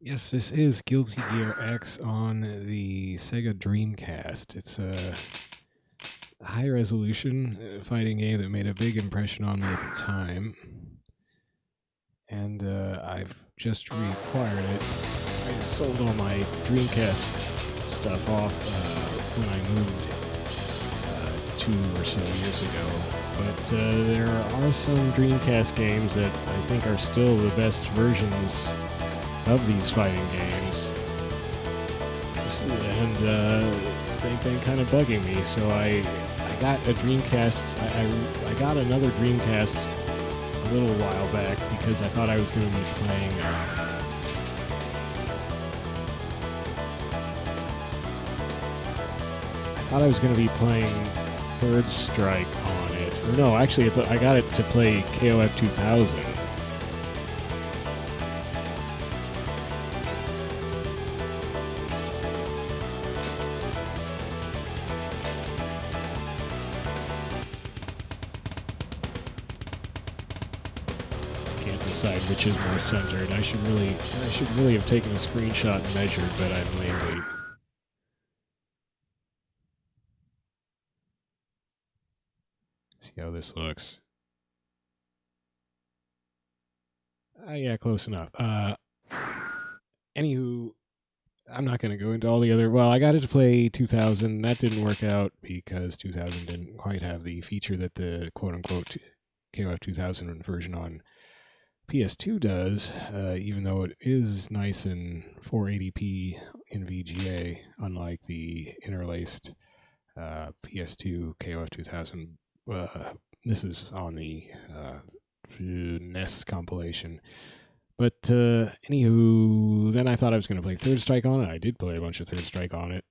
Yes, this is Guilty Gear X on the Sega Dreamcast. It's a high-resolution fighting game that made a big impression on me at the time. And I've just reacquired it. I sold all my Dreamcast stuff off when I moved 2 or so years ago. But there are some Dreamcast games that I think are still the best versions of these fighting games, and they've been kind of bugging me. So I got a Dreamcast. I got another Dreamcast a little while back because I thought I was going to be playing. I thought I was going to be playing Third Strike on it, or no, actually, I got it to play KOF 2000. Decide which is more centered. I should really have taken a screenshot and measured, but I'm lazy. See how this looks. Yeah, close enough. Anywho, I'm not going to go into all the other... Well, I got it to play 2000. That didn't work out because 2000 didn't quite have the feature that the quote-unquote KOF 2000 version on PS2 does, even though it is nice in 480p in VGA, unlike the interlaced PS2 KOF 2000. This is on the NES compilation. But anywho, then I thought I was going to play Third Strike on it. I did play a bunch of Third Strike on it.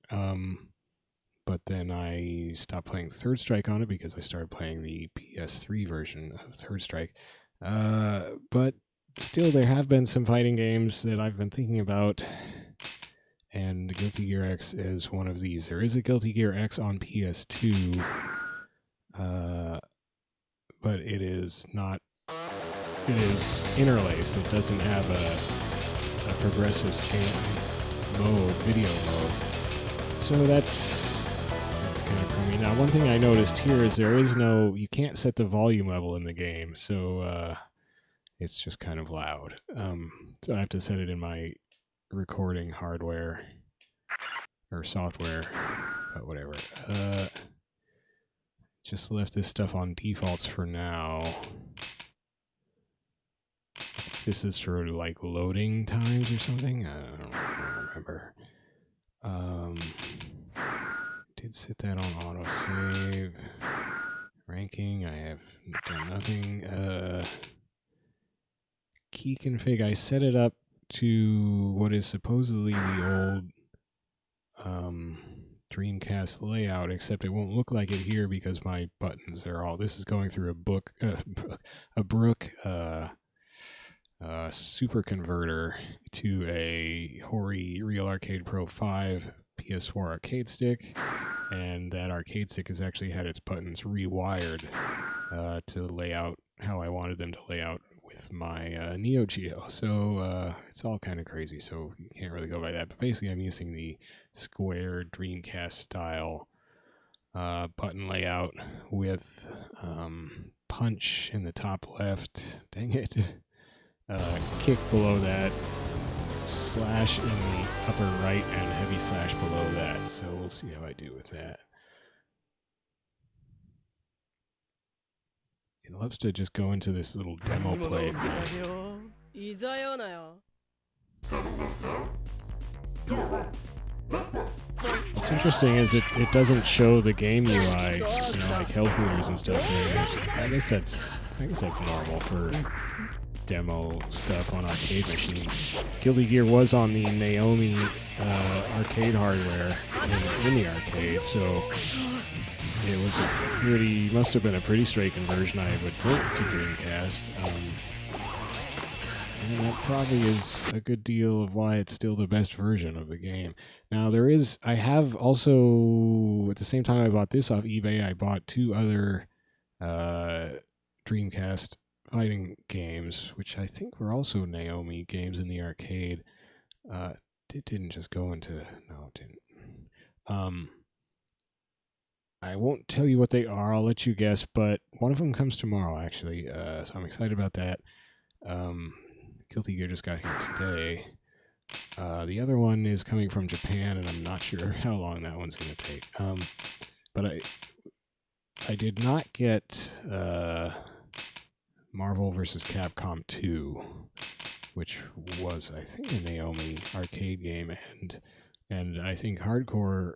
But then I stopped playing Third Strike on it because I started playing the PS3 version of Third Strike. But still, there have been some fighting games that I've been thinking about, and Guilty Gear X is one of these. There is a Guilty Gear X on PS2, but it is not. It is interlaced. It doesn't have a progressive scan mode, video mode. So that's kind of crummy. Now, one thing I noticed here is you can't set the volume level in the game, so it's just kind of loud. So I have to set it in my recording hardware or software, but whatever. Just left this stuff on defaults for now. This is for like loading times or something. I don't remember. Did set that on autosave. Ranking, I have done nothing. Key config, I set it up to what is supposedly the old Dreamcast layout, except it won't look like it here because my buttons are all... This is going through a Brook super converter to a Hori Real Arcade Pro 5 PS4 arcade stick, and that arcade stick has actually had its buttons rewired to lay out how I wanted them to lay out with my Neo Geo. So it's all kind of crazy, so you can't really go by that. But basically, I'm using the square Dreamcast style button layout with punch in the top left. Dang it. Kick below that, slash in the upper right, and heavy slash below that. So we'll see how I do with that. It loves to just go into this little demo play thing. What's interesting is it doesn't show the game UI, like health meters and stuff during this. I guess that's normal for demo stuff on arcade machines. Guilty Gear was on the Naomi arcade hardware in the arcade, so it was must have been a pretty straight conversion, I would think, to Dreamcast. And that probably is a good deal of why it's still the best version of the game. Now, I have also, at the same time I bought this off eBay, I bought 2 other Dreamcast fighting games, which I think were also Naomi games in the arcade. It didn't just go into... No, it didn't. I won't tell you what they are. I'll let you guess, but one of them comes tomorrow, actually. So I'm excited about that. Guilty Gear just got here today. The other one is coming from Japan, and I'm not sure how long that one's going to take. But I did not get Marvel vs. Capcom 2, which was, I think, a Naomi arcade game, and I think hardcore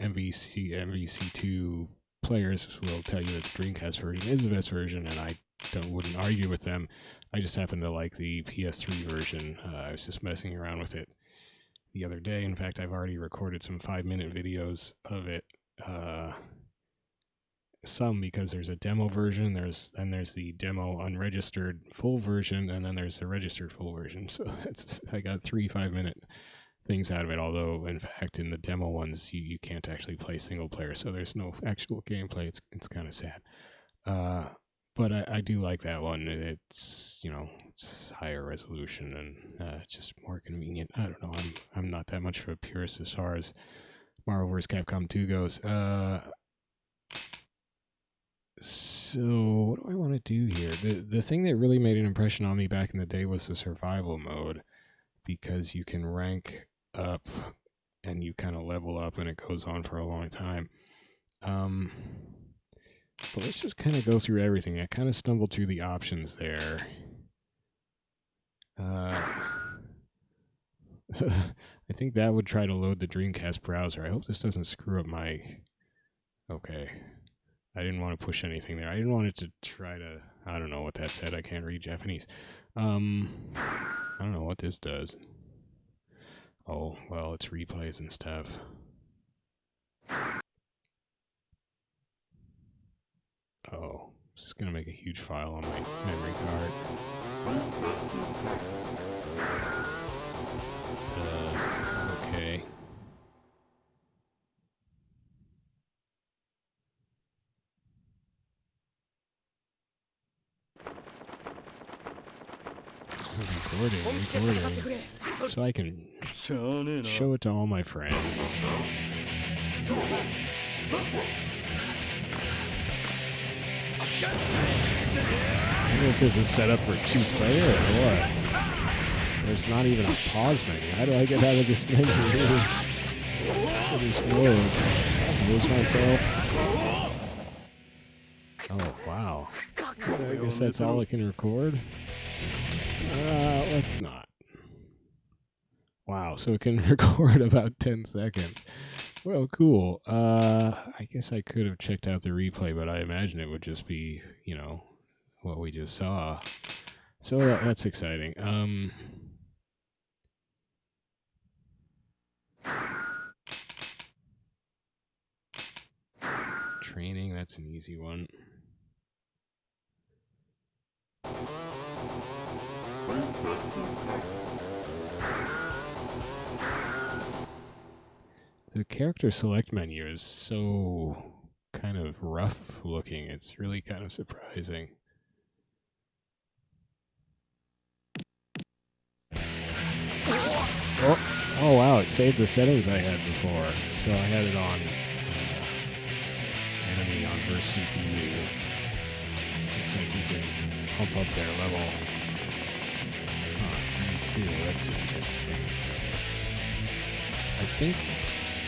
MVC2 players will tell you that the Dreamcast version is the best version, and I wouldn't argue with them. I just happen to like the PS3 version. I was just messing around with it the other day. In fact, I've already recorded some 5-minute videos of it. Some because there's a demo version, there's the demo unregistered full version, and then there's the registered full version. So I got 3 5-minute things out of it, although in fact in the demo ones you can't actually play single player, so there's no actual gameplay. It's kind of sad. But I do like that one. It's, it's higher resolution and just more convenient. I don't know. I'm not that much of a purist as far as Marvel vs. Capcom 2 goes. So what do I want to do here? The thing that really made an impression on me back in the day was the survival mode, because you can rank up and you kind of level up and it goes on for a long time. But let's just kind of go through everything. I kind of stumbled through the options there. I think that would try to load the Dreamcast browser. I hope this doesn't screw up my... Okay. I didn't want to push anything there. I didn't want it to try to... I don't know what that said. I can't read Japanese. I don't know what this does. Oh, well, it's replays and stuff. Oh, this is going to make a huge file on my memory card. Okay. Recording. So I can show it to all my friends. I don't know if this is set up for 2-player or what. There's not even a pause menu. How do I get out of this menu? In this mode. I lose myself. Oh, wow. I guess that's all I can record. Let's not. Wow, so it can record about 10 seconds. Well, cool. I guess I could have checked out the replay, but I imagine it would just be, what we just saw. So that's exciting. Training, that's an easy one. The character select menu is so kind of rough looking. It's really kind of surprising. Oh wow, it saved the settings I had before. So I had it on enemy on verse CPU. Looks like you can pump up their level. Oh, it's 92. That's interesting.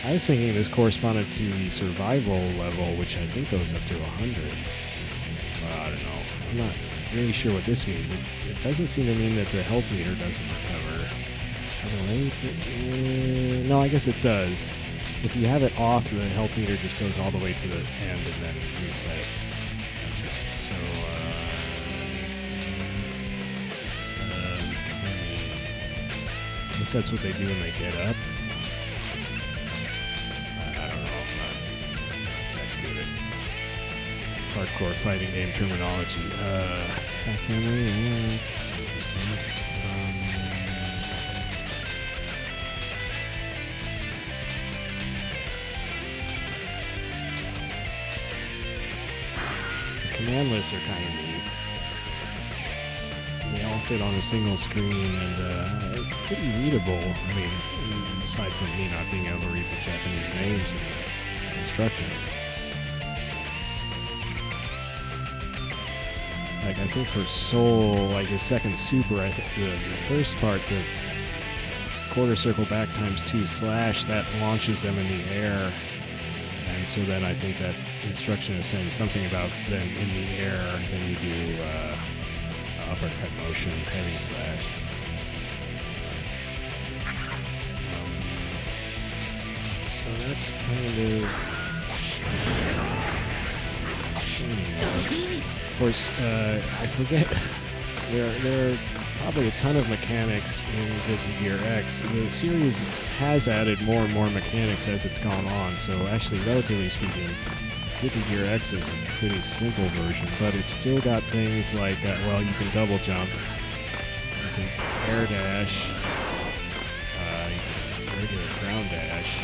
I was thinking this corresponded to the survival level, which I think goes up to 100. Well, I don't know. I'm not really sure what this means. It doesn't seem to mean that the health meter doesn't recover. No, I guess it does. If you have it off, the health meter just goes all the way to the end and then resets. That's right. So, I guess that's what they do when they get up. Hardcore fighting game terminology. Attack memory, that's interesting. The command lists are kind of neat. They all fit on a single screen, and it's pretty readable. I mean, aside from me not being able to read the Japanese names and instructions. Like, I think for Soul, like his second super, I think the first part, the quarter circle back times 2 slash, that launches them in the air. And so then I think that instruction is saying something about then in the air, then you do uppercut motion, heavy slash. So that's kind of training. Of course, I forget, there are probably a ton of mechanics in Guilty Gear X. The series has added more and more mechanics as it's gone on, so actually, relatively speaking, Guilty Gear X is a pretty simple version, but it's still got things like, well, you can double jump, you can air dash, you can regular ground dash.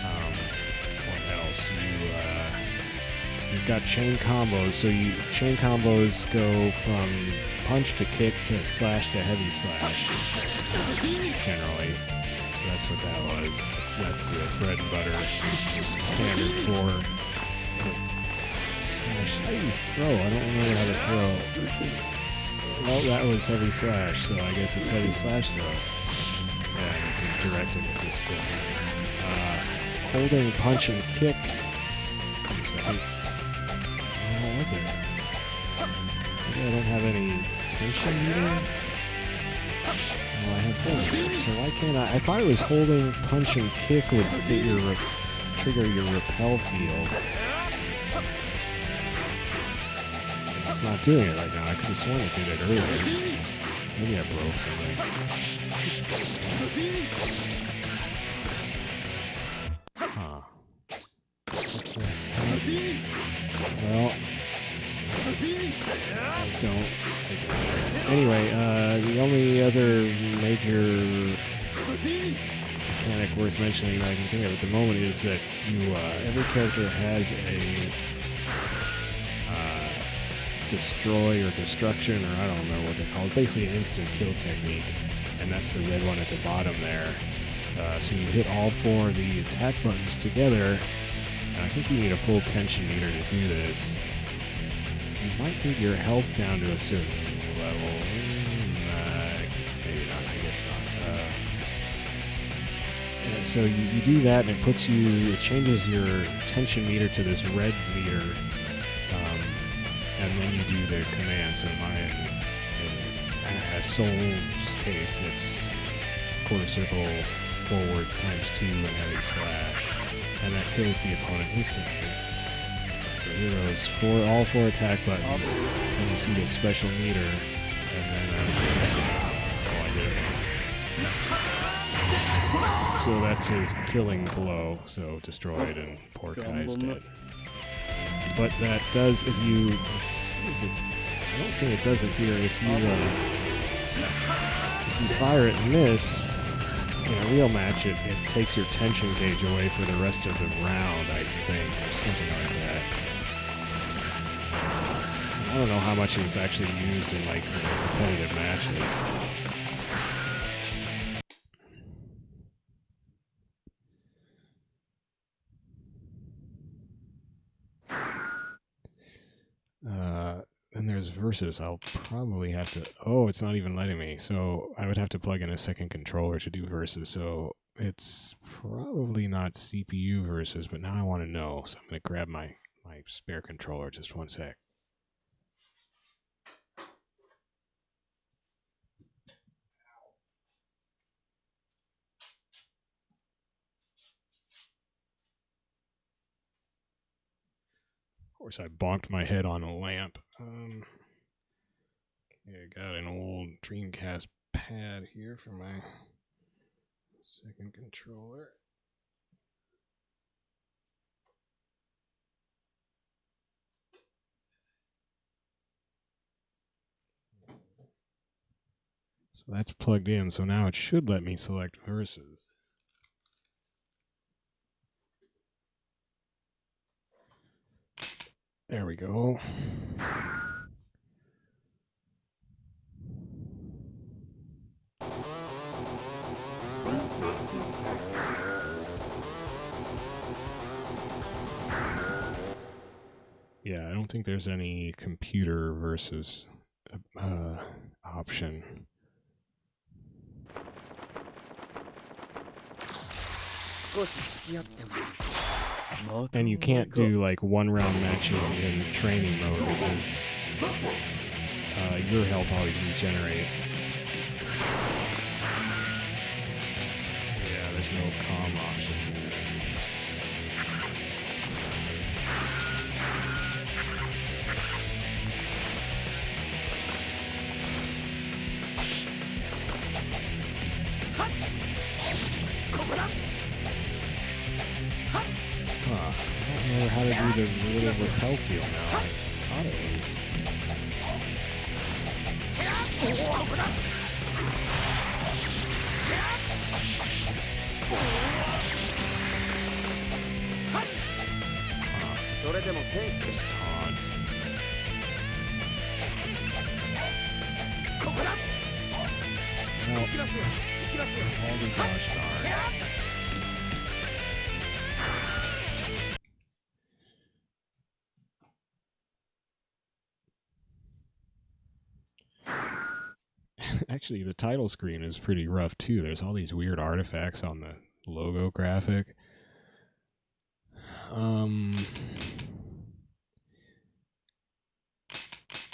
What else? You've got chain combos, so chain combos go from punch to kick to slash to heavy slash, generally. So that's what that was. That's the bread and butter standard for slash. How do you throw? I don't remember how to throw. Well, that was heavy slash, so I guess it's heavy slash throw. Yeah, you can direct it with this stick. Holding punch and kick. Wait a second. What was it? Maybe I don't have any tension meter? Oh, I have full meter, so why can't I thought it was holding punch and kick would hit your trigger your repel field. It's not doing it right now. I could have sworn it did it earlier. Maybe I broke something. Huh. Well, I don't. Anyway, the only other major mechanic worth mentioning that I can think of at the moment is that every character has a destroy or destruction, or I don't know what they call it. Basically, an instant kill technique, and that's the red one at the bottom there. So you hit all 4 of the attack buttons together, and I think you need a full tension meter to do this. You might need your health down to a certain level. Maybe not, I guess not. And so you do that, and it changes your tension meter to this red meter, and then you do the command. So in Soul's case, it's quarter circle forward times 2 and heavy slash, and that kills the opponent instantly. So here goes all 4 attack buttons, and you see this special meter, and then I did it. So that's his killing blow, so destroyed, and poor Kai's dead. But that does, I don't think it does it here. If you fire it and miss, in a real match, it takes your tension gauge away for the rest of the round, I think, or something like that. I don't know how much it's actually used in like competitive matches. And there's versus. I'll probably have to. Oh, it's not even letting me. So I would have to plug in a second controller to do versus. So it's probably not CPU versus, but now I want to know. So I'm going to grab my spare controller. Just one sec. Of course, I bonked my head on a lamp. Okay, I got an old Dreamcast pad here for my second controller. So that's plugged in, so now it should let me select versus. There we go. Yeah, I don't think there's any computer versus option. And you can't do like 1-round matches in training mode because your health always regenerates. Yeah, there's no calm option here. Huh. I don't remember how to do the little repel field now. I thought it was... Just taunt. Well, all the gosh darn. Actually, the title screen is pretty rough too. There's all these weird artifacts on the logo graphic.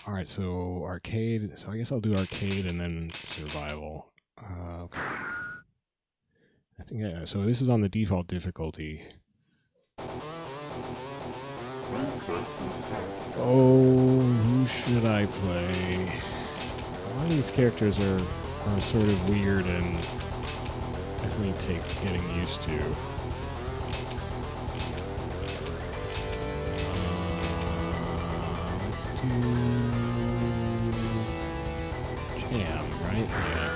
Alright, so arcade. So I guess I'll do arcade and then survival. Okay. I think, yeah, so this is on the default difficulty. Oh, who should I play? A lot of these characters are sort of weird and definitely take getting used to. Let's do Jam, right? Yeah.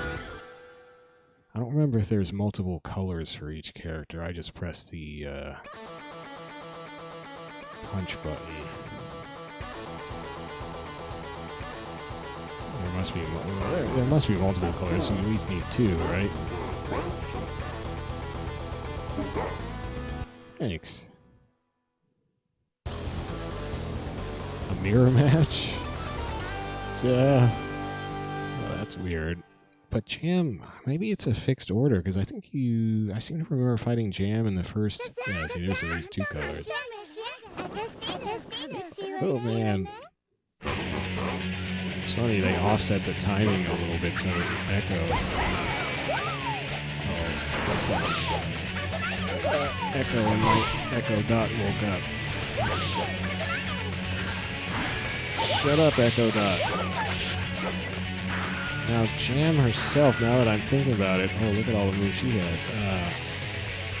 I don't remember if there's multiple colors for each character. I just pressed the punch button. There must be multiple colors, so you at least need 2, right? Thanks. A mirror match? Well, that's weird. But Jam, maybe it's a fixed order, because I think I seem to remember fighting Jam in the first... Yeah, see, there's at least 2 colors. Oh, man. It's funny, they offset the timing a little bit so it's echoes. Oh, what's up? Echo and my Echo Dot woke up. Shut up, Echo Dot. Now, Jam herself, now that I'm thinking about it, oh, look at all the moves she has.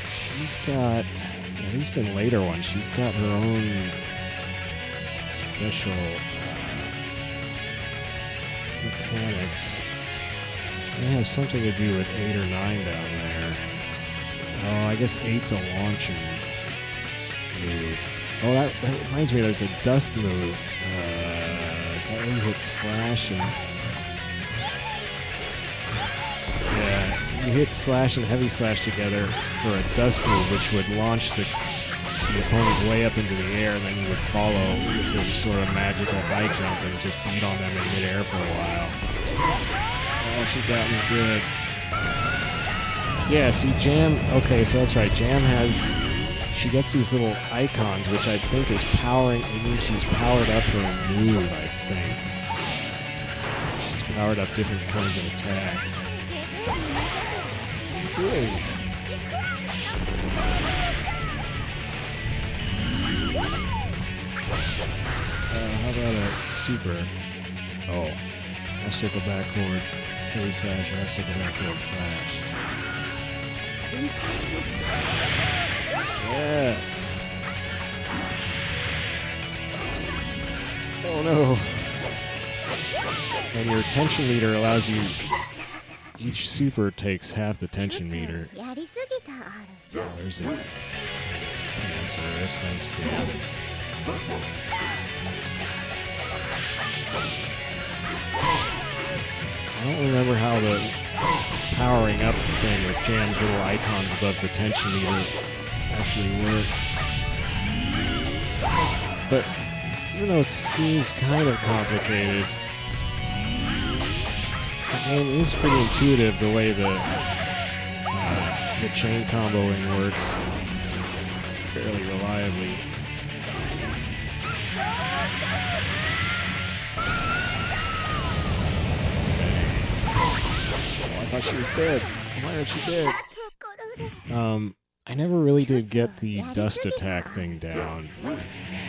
She's got, at least in later ones, she's got her own special mechanics. They have something to do with 8 or 9 down there. Oh, I guess 8's a launching move. Oh, that reminds me, there's a dust move. Is that where you hit slash and... Yeah, you hit slash and heavy slash together for a dust move, which would launch the opponent way up into the air, and then you would follow with this sort of magical high jump and just beat on them in midair for a while. Oh, she got me good. Yeah, see, Jam... Okay, so that's right. Jam has... She gets these little icons, which I think is powering... It means she's powered up her move, I think. She's powered up different kinds of attacks. Good. How about a super? Oh, I'll circle back forward, heavy slash, or I'll circle back forward slash. Yeah. Oh no. And your tension meter allows you, each super takes half the tension meter. Oh, there's it. Panzerist, thanks, Jam. I don't remember how the powering up thing with Jam's little icons above the tension meter actually works. But even though it seems kind of complicated, the game is pretty intuitive the way the chain comboing works fairly reliably. Oh, I thought she was dead. Why aren't you dead? I never really did get the dust attack thing down.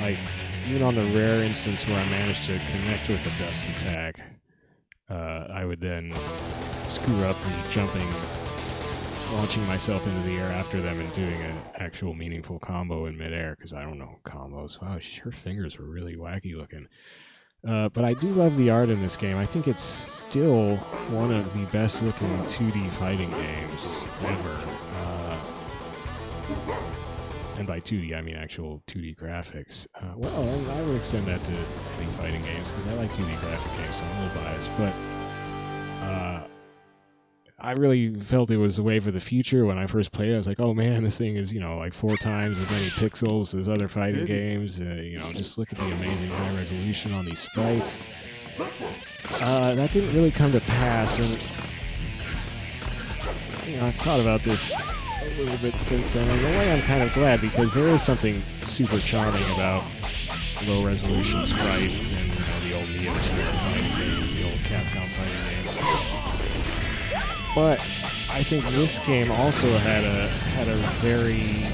Like, even on the rare instance where I managed to connect with a dust attack, I would then screw up the jumping, launching myself into the air after them and doing an actual meaningful combo in midair, because I don't know combos. Wow, her fingers were really wacky looking. But I do love the art in this game. I think it's still one of the best looking 2D fighting games ever. And by 2D, I mean actual 2D graphics. Well, and I would extend that to any fighting games, because I like 2D graphic games, so I'm a little biased. But I really felt it was the wave of the future when I first played it. I was like, oh man, this thing is, like 4 times as many pixels as other fighting games. Just look at the amazing high resolution on these sprites. That didn't really come to pass, and I've thought about this a little bit since then. In a way, I'm kind of glad, because there is something super charming about low resolution sprites and the old Neo Geo fighting games, the old Capcom fighting games. But I think this game also had a very,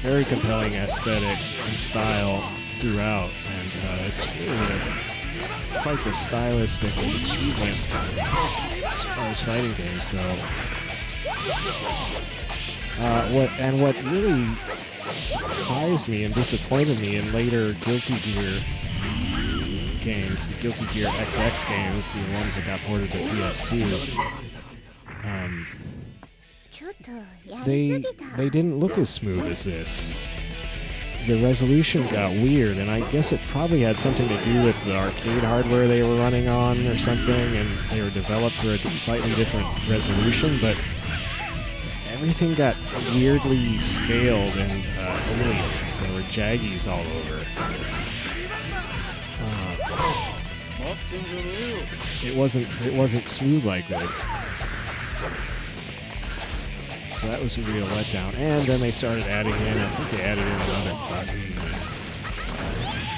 very compelling aesthetic and style throughout, and it's really quite the stylistic achievement as far as fighting games go. What really surprised me and disappointed me in later Guilty Gear games, the Guilty Gear XX games, the ones that got ported to PS2, they didn't look as smooth as this. The resolution got weird, and I guess it probably had something to do with the arcade hardware they were running on or something, and they were developed for a slightly different resolution, but everything got weirdly scaled and aliased. There were jaggies all over. It wasn't smooth like this. So that was a real letdown. And then they started adding in, I think they added in another button.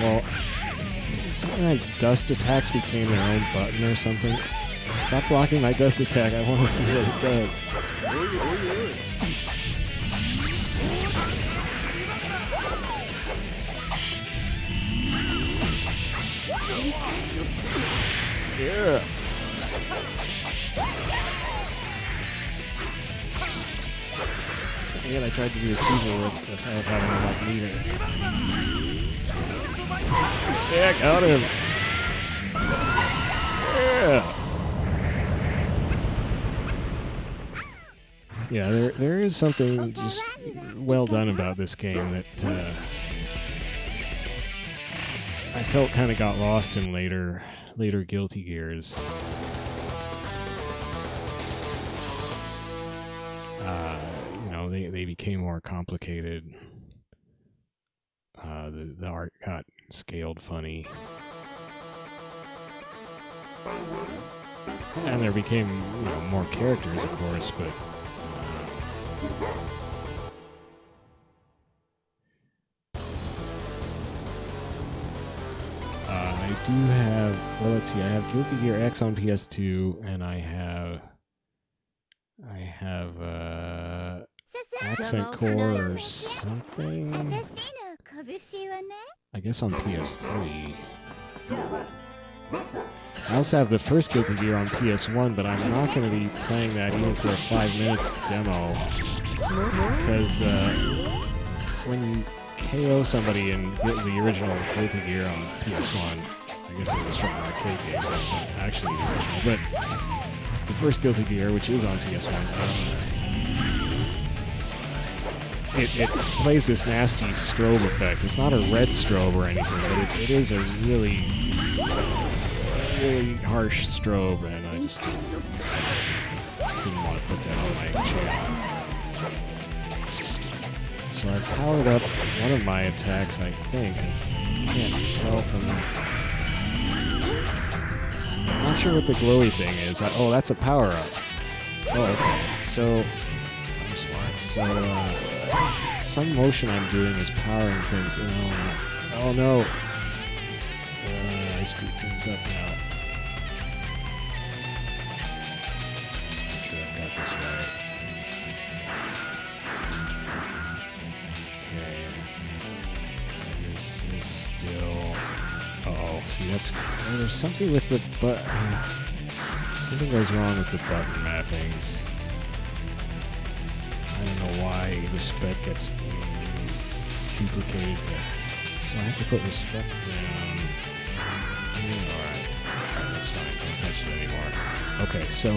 Well, something like dust attacks became their own button or something. Stop blocking my dust attack, I want to see what it does. Yeah. And I tried to do a super with this without having enough meter. Yeah, I got him. Yeah. Yeah, there is something just well done about this game that I felt kind of got lost in later Guilty Gears. They became more complicated. The art got scaled funny. And there became, more characters, of course, but I do have, well, let's see, I have Guilty Gear X on PS2, and I have Accent Core or something, I guess on PS3. I also have the first Guilty Gear on PS1, but I'm not going to be playing that even for a 5 minutes demo, because when you KO somebody in the original Guilty Gear on PS1, I guess it was from arcade games, that's not actually the original, but the first Guilty Gear, which is on PS1, it plays this nasty strobe effect. It's not a red strobe or anything, but it is a really, really harsh strobe, and I just didn't want to put that on my channel. So I powered up one of my attacks, I think. can't tell from the... I'm not sure what the glowy thing is. Oh, that's a power-up. Oh, okay. So, I'm smart. So, some motion I'm doing is powering things. Oh no. I screwed things up now. Just make sure I've got this right. Okay. This is still... Uh-oh. See, that's... there's something with the something goes wrong with the button mappings. I don't know why respect gets duplicated. So I have to put respect down. Alright, that's fine. Don't touch it anymore. Okay, so...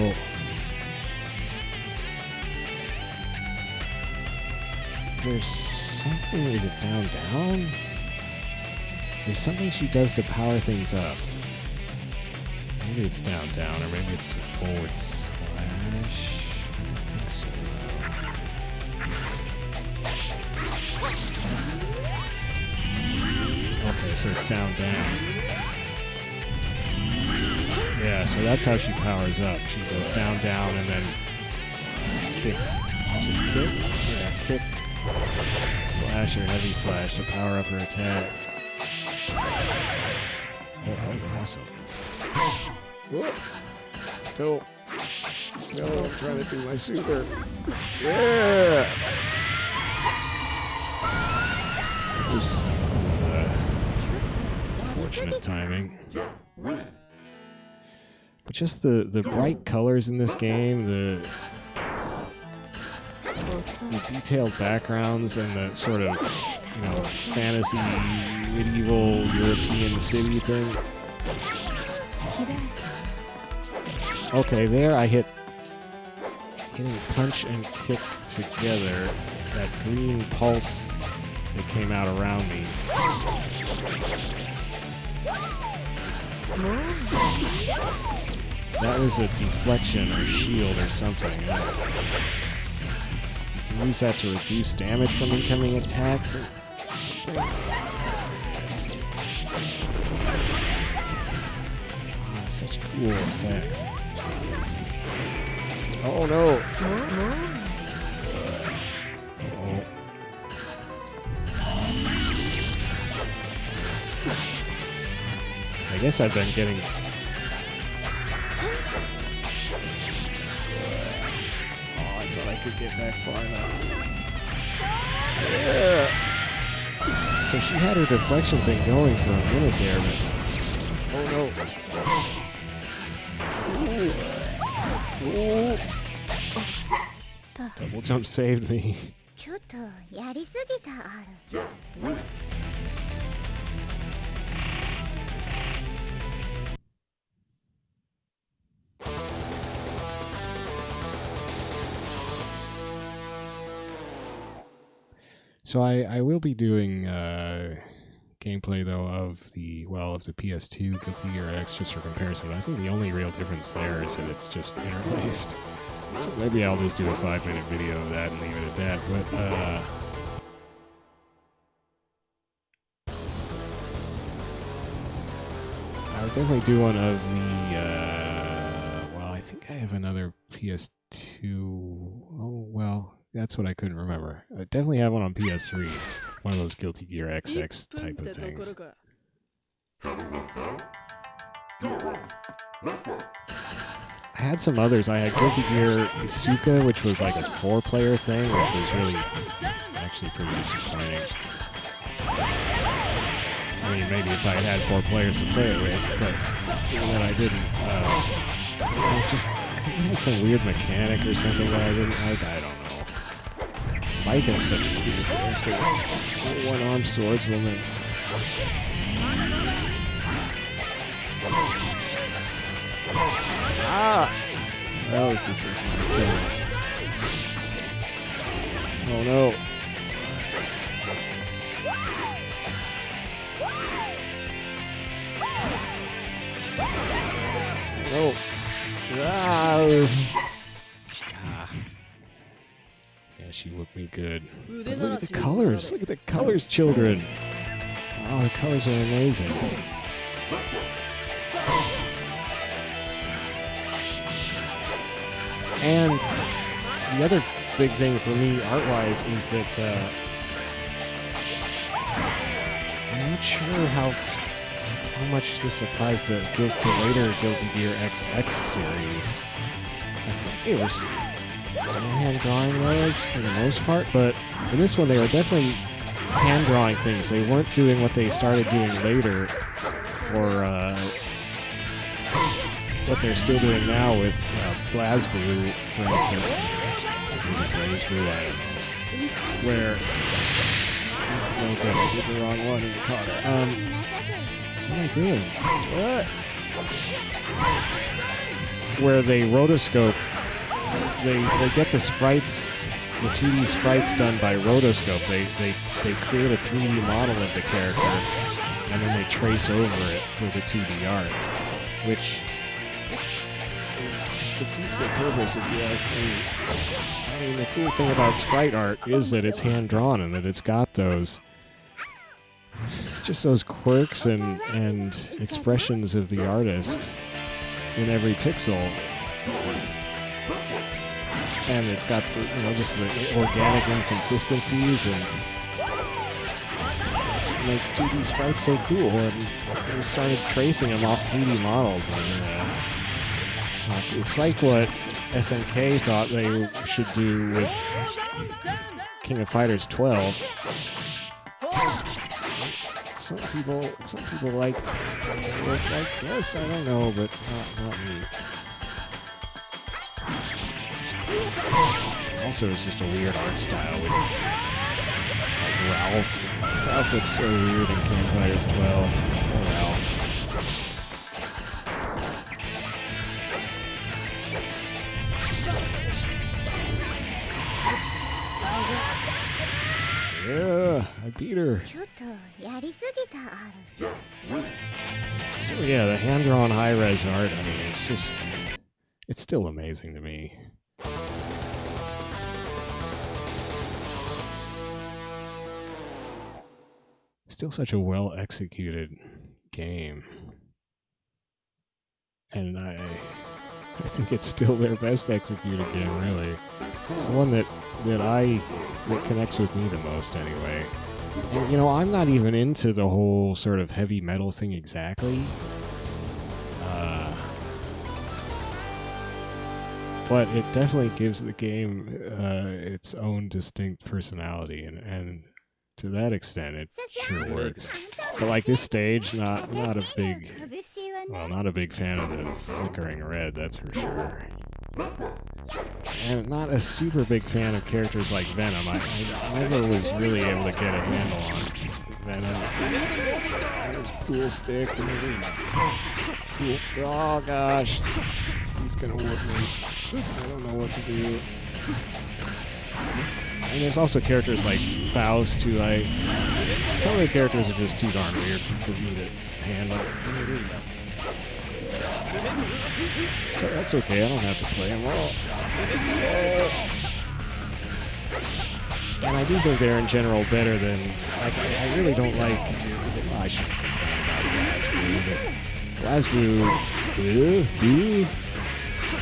there's something... is it down, down? There's something she does to power things up. Maybe it's down, down, or maybe it's forward slash. I don't think so. Okay, so it's down, down. Yeah, so that's how she powers up. She goes down, down, and then kick. Is it kick? Yeah, kick. Slash or heavy slash to power up her attacks. Oh, that was awesome. Whoop. No, I'm trying to do my super. Yeah! This is unfortunate timing. But just the bright colors in this game, the detailed backgrounds, and the sort of, you know, fantasy, medieval, European city thing. Okay, there I hitting punch and kick together. That green pulse that came out around me. That was a deflection or shield or something. You can use that to reduce damage from incoming attacks or something. Ah, such cool effects. Oh no! Uh-oh. I guess I've been getting... Oh, I thought I could get back far enough. Yeah! So she had her deflection thing going for a minute there, but... Oh no! Ooh. Ooh. Double jump saved me. So I will be doing gameplay though of the PS2 Guilty Gear X just for comparison. I think the only real difference there is that it's just interlaced. So maybe I'll just do a 5-minute video of that and leave it at that. But I would definitely do one of the. I think I have another PS2. Oh well, that's what I couldn't remember. I definitely have one on PS3. One of those Guilty Gear XX type of things. I had some others. I had Guilty Gear Isuka, which was like a 4-player thing, which was really actually pretty disappointing. I mean, maybe if I had 4 players to play it with, but then I didn't. I think it had some weird mechanic or something that I didn't like. I don't know. Baiken is such a cool character. One-armed swordswoman. Ah! That was just like my kill. Oh no. No. Ah. Yeah, she whooped me good. But look at the colors. Look at the colors, children. Oh, the colors are amazing. And the other big thing for me art-wise is that I'm not sure how much this applies to the later Guilty Gear XX series. I think they were some hand-drawing those for the most part, but in this one they were definitely hand-drawing things. They weren't doing what they started doing later for what they're still doing now with BlazBlue, for instance. Is it BlazBlue? I don't know. Where... Oh god, I did the wrong one in the corner. What am I doing? What? Where they rotoscope, they get the sprites, the 2D sprites done by rotoscope. They create a 3D model of the character, and then they trace over it for the 2D art, which defeats the purpose if you ask me. I mean, the cool thing about sprite art is that it's hand-drawn and that it's got those quirks and expressions of the artist in every pixel, and it's got the, just the organic inconsistencies, and that's what makes 2D sprites so cool. And they started tracing them off 3D models, and it's like what SNK thought they should do with King of Fighters 12. Some people liked this, I don't know, but not me. Also, it's just a weird art style with like Ralph. Ralph looks so weird in King of Fighters 12. Oh, Ralph. Yeah, I beat her. So yeah, the hand-drawn high-res art, I mean, it's still amazing to me. Still such a well-executed game. And I think it's still their best executed game, really. It's the one that connects with me the most, anyway. And, I'm not even into the whole sort of heavy metal thing exactly. But it definitely gives the game its own distinct personality, and to that extent, it sure works. But like this stage, not a big fan of the flickering red, that's for sure. And not a super big fan of characters like Venom. I never was really able to get a handle on Venom. And his pool stick and everything. Oh gosh. He's gonna whoop me. I don't know what to do. And there's also characters like Faust who some of the characters are just too darn weird for me to handle. But that's okay, I don't have to play them all. And I do think they're in general better than, I really don't like, I shouldn't complain about BlazBlue, but BlazBlue,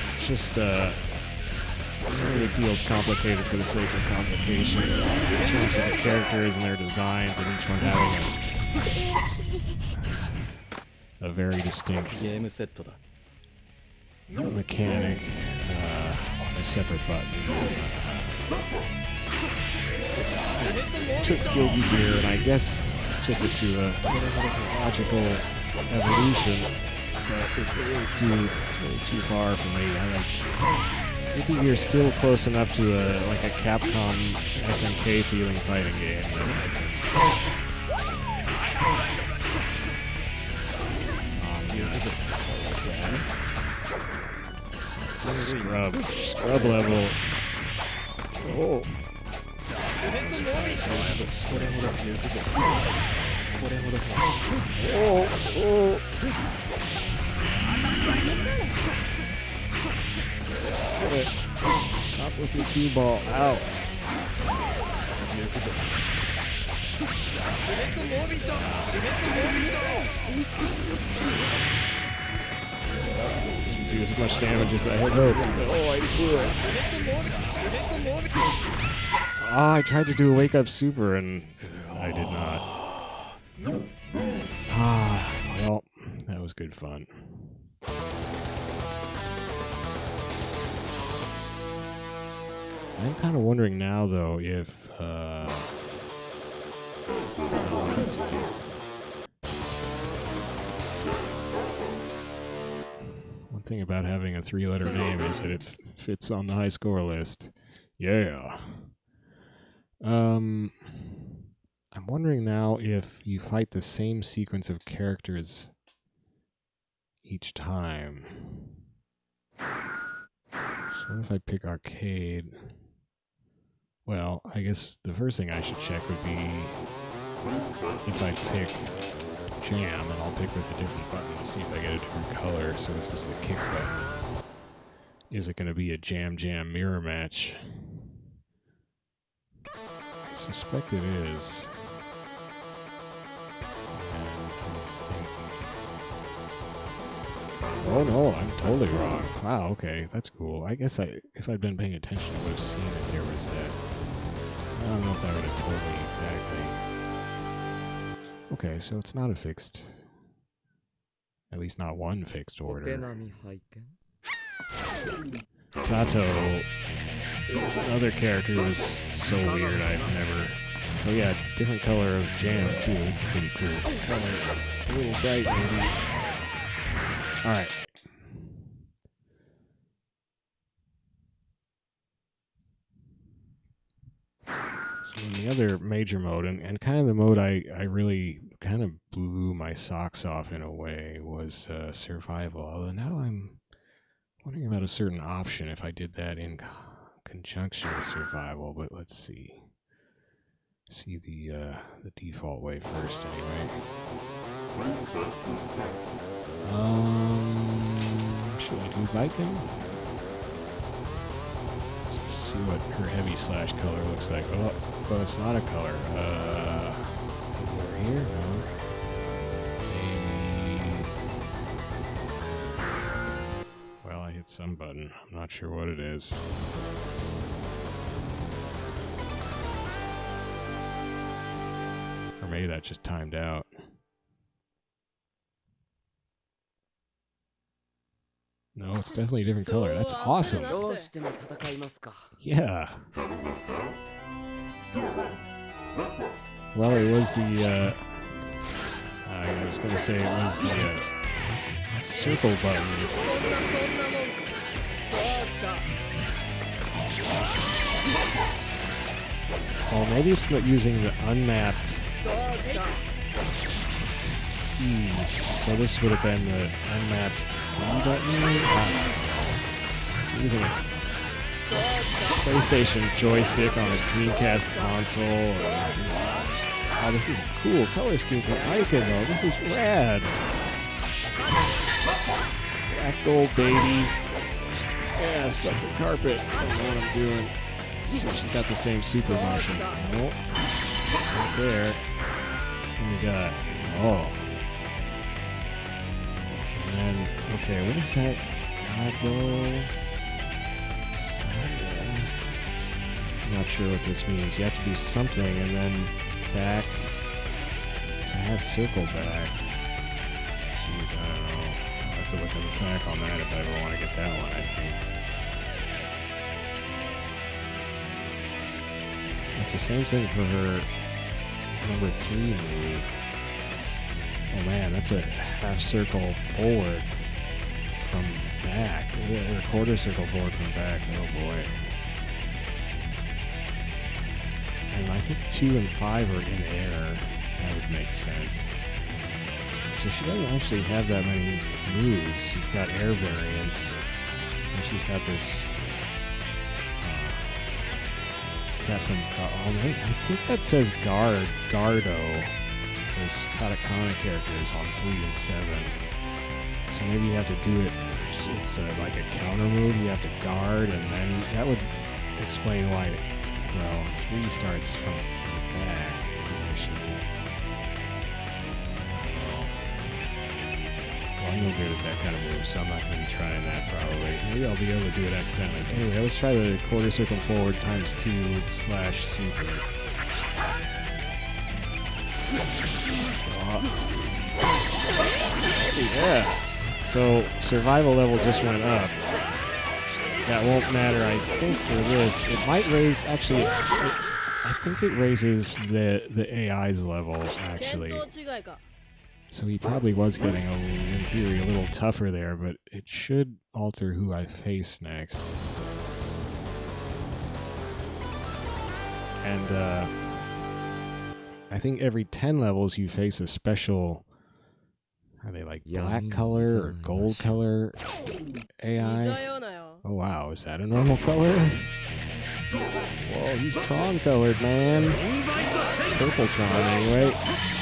it's just, some of it feels complicated for the sake of complication in terms of the characters and their designs, and each one having a very distinct mechanic on a separate button. Took Guilty Gear and I guess took it to a logical evolution, but it's a little too far for me. Guilty Gear is still close enough to a Capcom SNK feeling fighting game that I can. It's sad. Scrub level. Oh. Oh. Stop it. Stop with your cue ball. Ow. Didn't do as much damage as I had hoped. Oh, I blew it. I tried to do a wake up super and I did not. Well, that was good fun. I'm kind of wondering now, though, if one thing about having a 3-letter name is that it fits on the high score list. Yeah. I'm wondering now if you fight the same sequence of characters each time. So what if I pick arcade? Well, I guess the first thing I should check would be if I pick jam, and I'll pick with a different button to see if I get a different color. So this is the kick button. Is it going to be a jam mirror match? I suspect it is. Oh no, I'm totally wrong. Wow, okay, that's cool. I guess if I'd been paying attention, I would have seen that there was that. I don't know if that would have told me exactly. Okay, so it's not a fixed, at least not one fixed order. Sato is another character who is so weird I've never... So yeah, different color of jam too, this is pretty cool. A little bright maybe. Alright. So in the other major mode, and kind of the mode I really kind of blew my socks off in a way, was survival. Although now I'm wondering about a certain option if I did that in conjunction with survival, but let's see. See the default way first anyway. Should I do Baiken? Let's see what her heavy slash color looks like. Oh, well, it's not a color. Over here? No. Maybe. Well, I hit some button. I'm not sure what it is. Or maybe that just timed out. No, it's definitely a different color. That's awesome. Yeah. Well, it was the, I was going to say it was the circle button. Oh, maybe it's not using the unmapped keys. So this would have been the unmapped button. Using a PlayStation joystick on a Dreamcast console. Oh, this is a cool color scheme for Baiken, though. This is rad. Black gold, baby. Yeah, suck the carpet. I don't know what I'm doing. So she got the same super motion. Nope. Right there. What we got? Oh. And then, okay, what is that? Gado. I'm not sure what this means. You have to do something and then back. So I have circle back. Jeez, I don't know. I'll have to look at the track on that if I ever want to get that one, I think. It's the same thing for her number 3 move. Oh man, that's a half circle forward from back. Or a quarter circle forward from back. Oh boy. And I think 2 and 5 are in air. That would make sense. So she doesn't actually have that many moves. She's got air variants. And she's got this... is that from... Oh, wait, I think that says Gardo. Those katakana characters on 3 and 7. So maybe you have to do it... It's like a counter move. You have to guard, and then that would explain why... Well, 3 starts from the back position. I'm no good at that kind of move, so I'm not going to be trying that probably. Maybe I'll be able to do it accidentally. Anyway, let's try the quarter circle forward times 2/super. Yeah. So survival level just went up. That won't matter, I think, for this. It might raise, actually, I think it raises the AI's level, actually. So he probably was getting, in theory, a little tougher there, but it should alter who I face next. And I think every 10 levels you face a special, are they like black color or gold color AI? Oh wow, is that a normal color? Whoa, he's Tron colored, man. Purple Tron, anyway.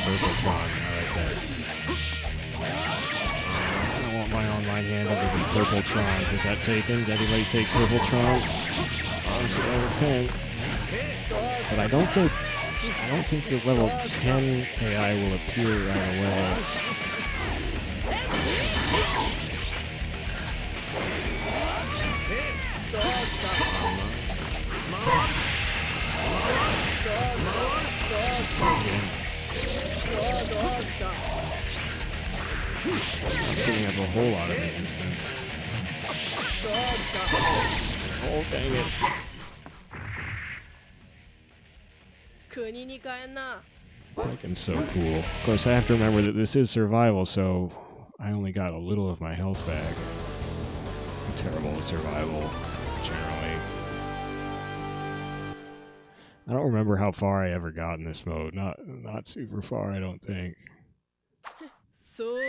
Purple Tron, I like that. I don't want my online hand to be Purple Tron. Is that taken? Did anybody take Purple Tron? I'm still level 10. But I don't think the level 10 AI will appear right away. I'm putting up a whole lot of resistance. Oh, dang it. Baiken's so cool. Of course, I have to remember that this is survival, so I only got a little of my health back. I'm terrible at survival, generally. I don't remember how far I ever got in this mode. Not super far, I don't think. So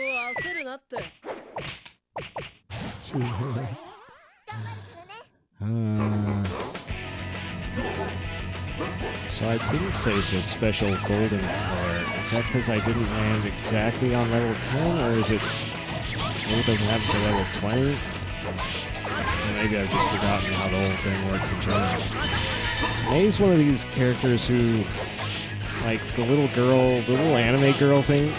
I didn't face a special golden color. Is that because I didn't land exactly on level 10, or is it maybe it doesn't happen to level 20? Or maybe I've just forgotten how the whole thing works in general. May's one of these characters who, like the little anime girl thing,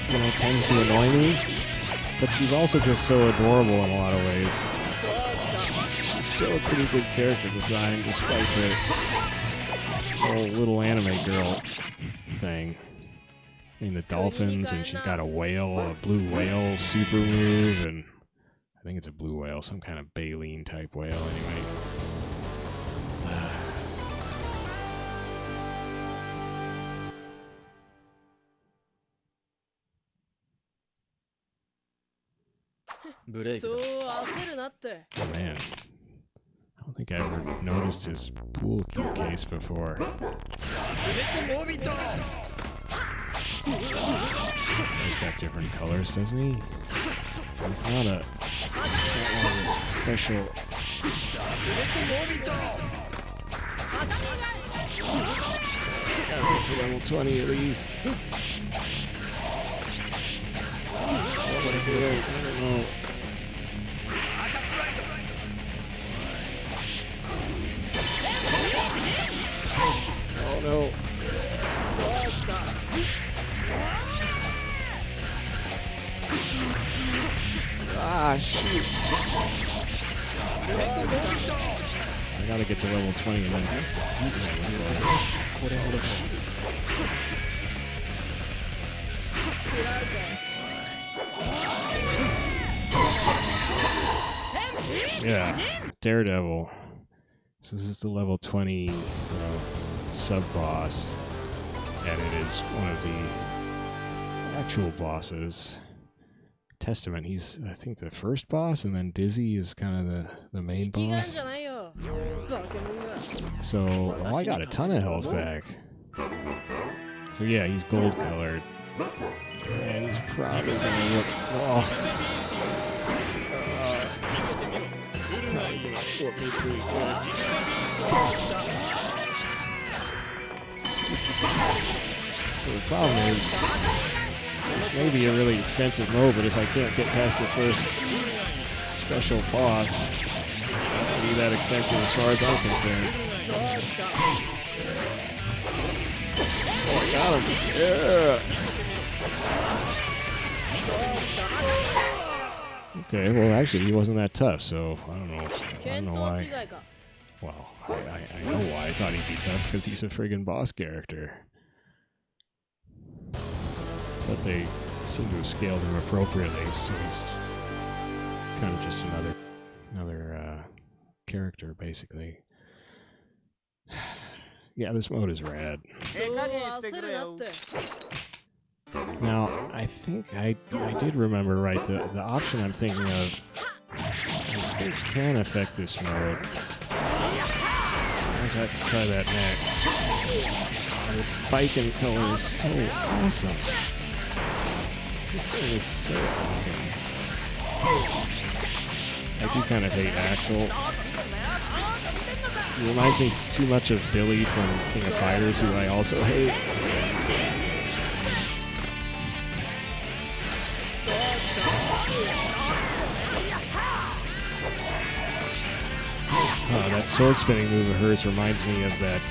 you know, tends to annoy me. But she's also just so adorable in a lot of ways. She's still a pretty good character design, despite the whole little anime girl thing. I mean, the dolphins, and she's got a whale, a blue whale super move, and I think it's a blue whale, some kind of baleen type whale, anyway. Oh man, I don't think I ever noticed his pool cue case before. This guy's got different colors, doesn't he? He's not one of the special. Gotta get to level 20 at least. What would I do? I don't know. Oh no. Ah, shoot. I gotta get to level 20 and then defeat him. What the hell is yeah, Daredevil. So this is the level 20 sub-boss, and it is one of the actual bosses. Testament, he's, I think, the first boss, and then Dizzy is kind of the main boss. So, oh, I got a ton of health back. So yeah, he's gold colored. And he's probably gonna look, probably gonna whoop me pretty quick. So the problem is, this may be a really extensive mode, but if I can't get past the first special boss, it's not going to be that extensive as far as I'm concerned. Oh, I got him. Yeah! Okay, well, actually, he wasn't that tough, so I don't know. I don't know why. Well, I know why I thought he'd be tough, because he's a friggin' boss character. But they seem to have scaled him appropriately, so he's kind of just another character, basically. Yeah, this mode is rad. Now, I think I did remember right. The option I'm thinking of, I think can affect this mode. So I'll have to try that next. Oh, this Baiken color is so awesome. This game is so awesome. I do kind of hate Axel. He reminds me too much of Billy from King of Fighters, who I also hate. That sword spinning move of hers reminds me of that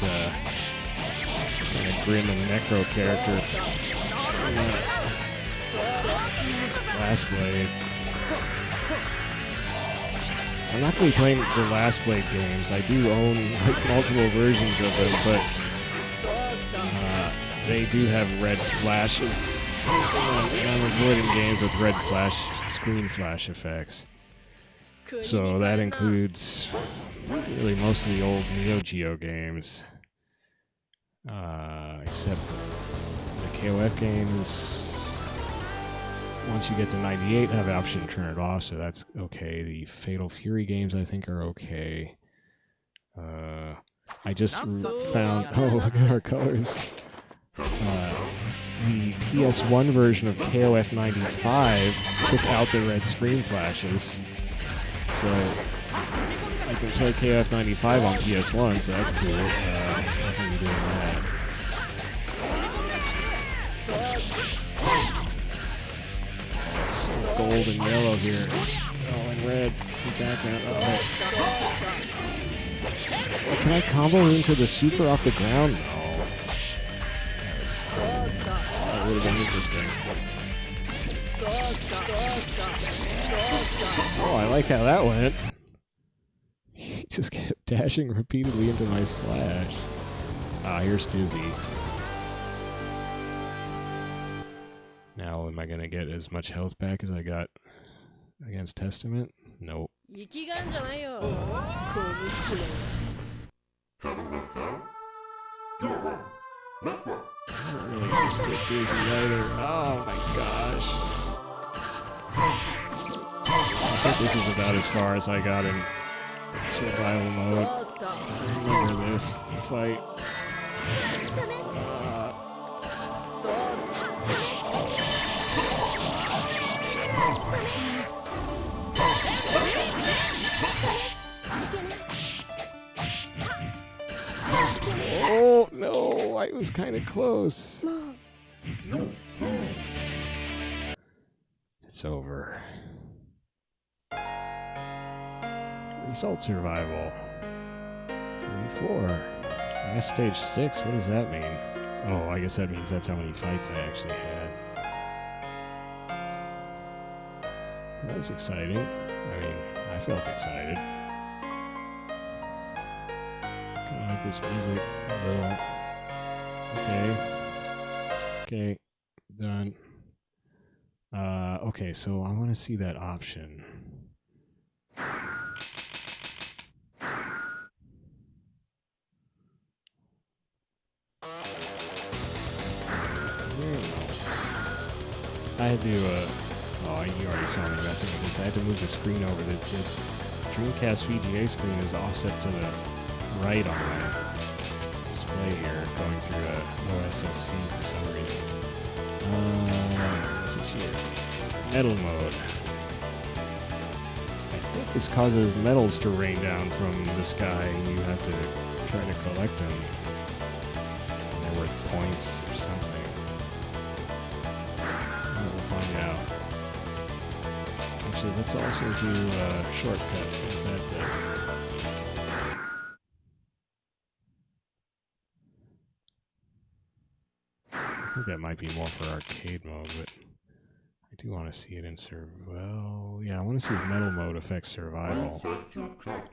kind of grim and necro character from Last Blade. I'm not going to be playing the Last Blade games. I do own like multiple versions of them, but they do have red flashes. And I'm avoiding games with red screen flash effects. So that includes really most of the old Neo Geo games, except the KOF games. Once you get to 98, have the option to turn it off, so that's okay. The Fatal Fury games, I think, are okay. I just found... Oh, look at our colors. The PS1 version of KOF 95 took out the red screen flashes. So I can play KOF 95 on PS1, so that's cool. Definitely doing that. It's gold and yellow here. Oh, and red. The background. Oh. Can I combo into the super off the ground? No. That would have been interesting. Oh, I like how that went. He just kept dashing repeatedly into my slash. Ah, here's Dizzy. Now, am I going to get as much health back as I got against Testament? Nope. I don't really understand Dizzy either. Oh my gosh. I think this is about as far as I got in survival mode. I remember this fight. Oh no, I was kind of close. It's over. Result survival. 34. Last stage 6, what does that mean? Oh, I guess that means that's how many fights I actually had. That was exciting. I mean, I felt excited. Kind of like this music a little. Okay, done. Okay, so I want to see that option. I had to, oh, you already saw me messing with this. I had to move the screen over. The Dreamcast VGA screen is offset to the right on my display here, going through a OSSC for some reason. This is here. Metal mode. I think this causes metals to rain down from the sky, and you have to try to collect them. And they're worth points or something. We'll find out. Actually, let's also do shortcuts. What that does. I think that might be more for arcade mode, but I do want to see it in survival. Yeah, I want to see if metal mode affects survival.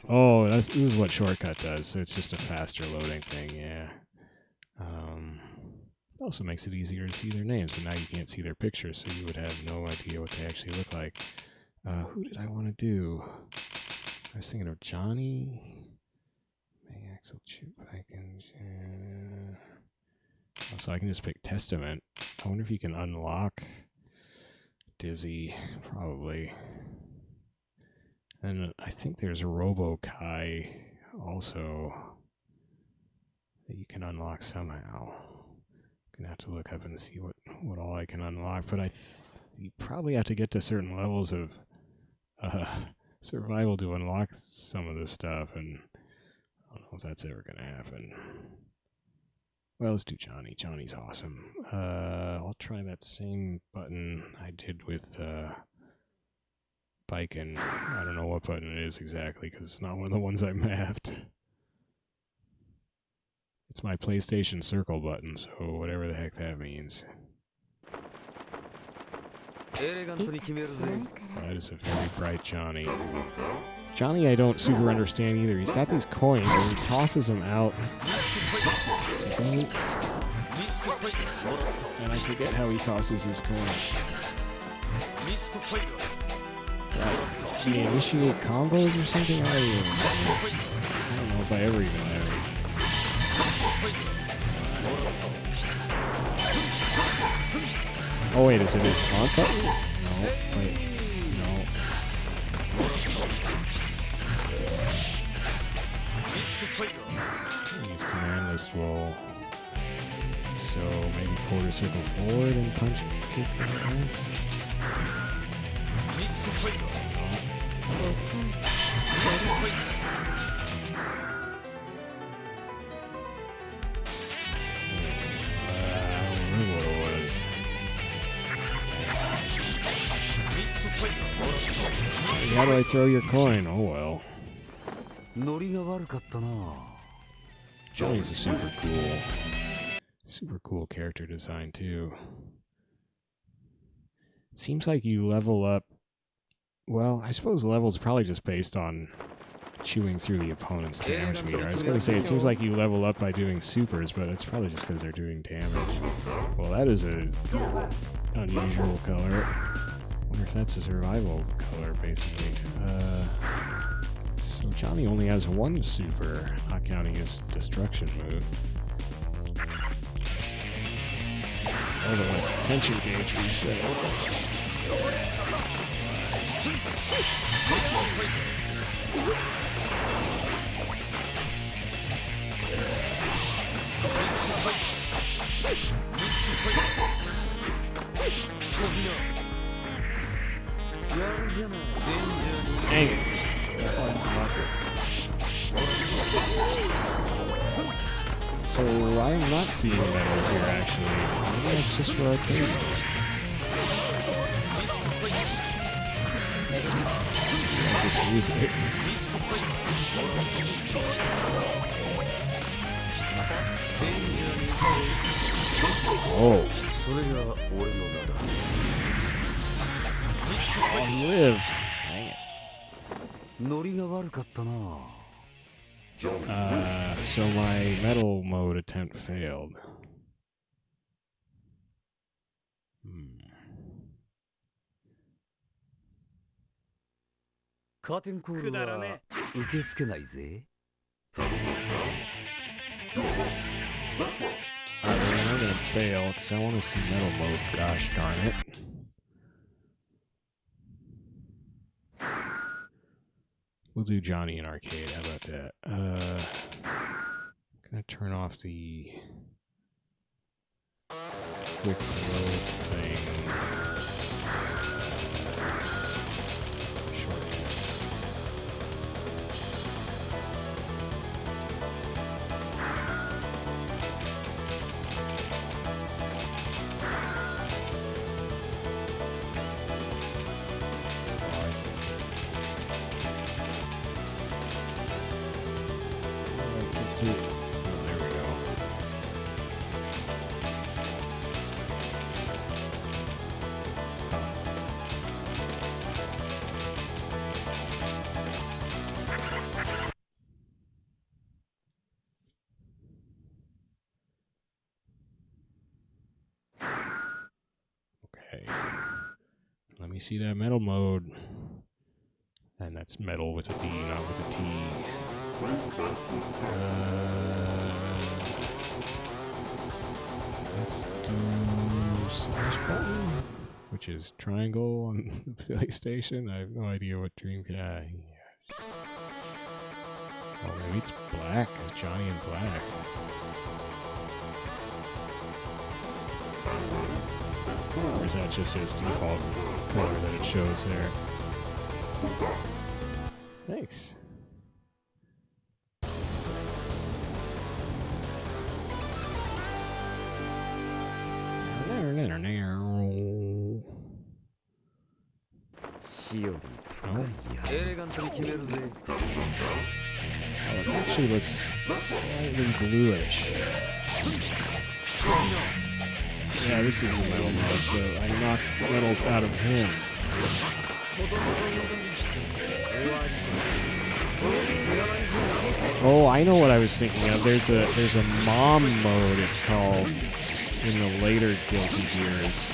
Oh, this is what shortcut does. So it's just a faster loading thing. Yeah. It also makes it easier to see their names, but now you can't see their pictures, so you would have no idea what they actually look like. Who did I want to do? I was thinking of Johnny. Axel Chip. So I can just pick Testament. I wonder if you can unlock Dizzy. Probably. And I think there's a Robo Ky also that you can unlock somehow. I'm gonna have to look up and see what all I can unlock. But you probably have to get to certain levels of survival to unlock some of this stuff, and I don't know if that's ever gonna happen. Well, let's do Johnny. Johnny's awesome. I'll try that same button I did with Baiken. I don't know what button it is exactly because it's not one of the ones I mapped. It's my PlayStation circle button, so whatever the heck that means. That is a very bright Johnny. Johnny I don't super understand either. He's got these coins and he tosses them out. And I forget how he tosses his coins. Like, do you initiate combos or something? I don't know if I ever even learned. Oh wait, is it his taunt button? No, wait, no. Use command list roll. So maybe quarter circle forward and punch kick this. How do I throw your coin? Oh well. Johnny's a super cool character design too. It seems like you level up. Well, I suppose level's probably just based on chewing through the opponent's damage meter. I was going to say it seems like you level up by doing supers, but that's probably just because they're doing damage. Well, that is a unusual color. I wonder if that's a survival color, basically. So Johnny only has one super, not counting his destruction move. Oh, the tension gauge reset. Dang it. So I am not seeing medals here, actually. Maybe that's just for arcade mode. This music. Oh. Oh, he lived. Dang it. So my metal mode attempt failed. Alright, I'm gonna fail because I want to see metal mode. Gosh darn it. We'll do Johnny in arcade. How about that? Gonna turn off the quick load thing. Oh, there we go. me see that metal mode. And that's metal with a D, not with a T. Let's do slash button, which is triangle on the PlayStation. I have no idea what Dreamcast. Oh, maybe it's black. It's Johnny in black. Or is that just his default color that it shows there? Thanks. Oh, it actually looks slightly bluish. Yeah, this is a metal mode, so I knocked metals out of him. Oh, I know what I was thinking of. There's a mom mode, it's called, in the later Guilty Gears.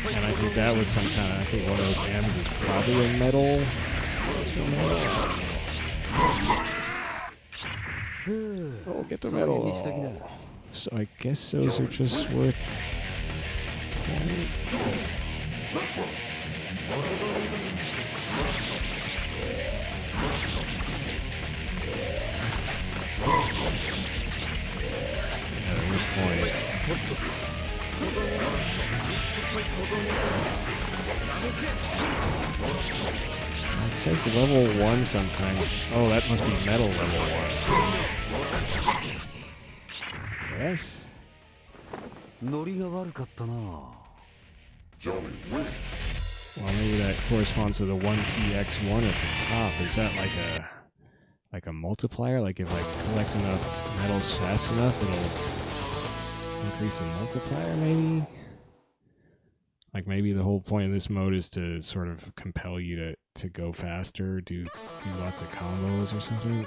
And I think that was some kind of, I think one of those M's is probably a metal. Oh, get the metal. Oh. So I guess those are just worth points. Yeah, worth points. It says level 1 sometimes. Oh, that must be metal level 1. Yes. Well, maybe that corresponds to the 1px1 at the top. Is that like a multiplier? Like if I collect enough metals fast enough, it'll increase the multiplier, maybe? Like maybe the whole point of this mode is to sort of compel you to go faster, do lots of combos or something.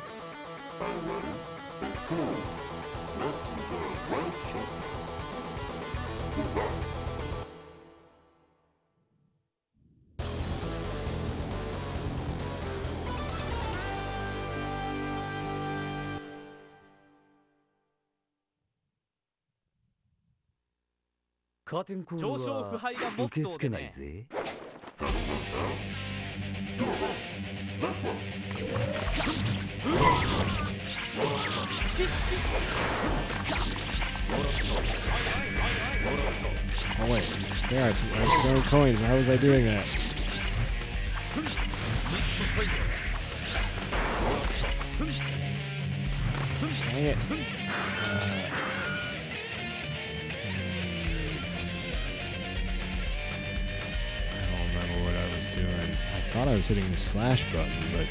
Oh wait, yeah, I was throwing coins. How was I doing that? Dang it. I don't remember what I was doing. I thought I was hitting the slash button, but...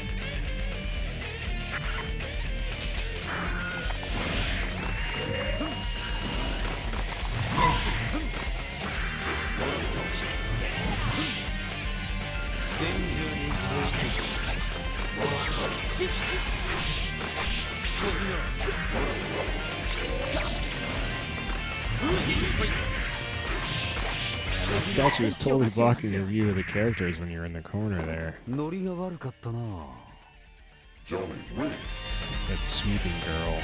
That statue is totally blocking your view of the characters when you're in the corner there. That sweeping girl.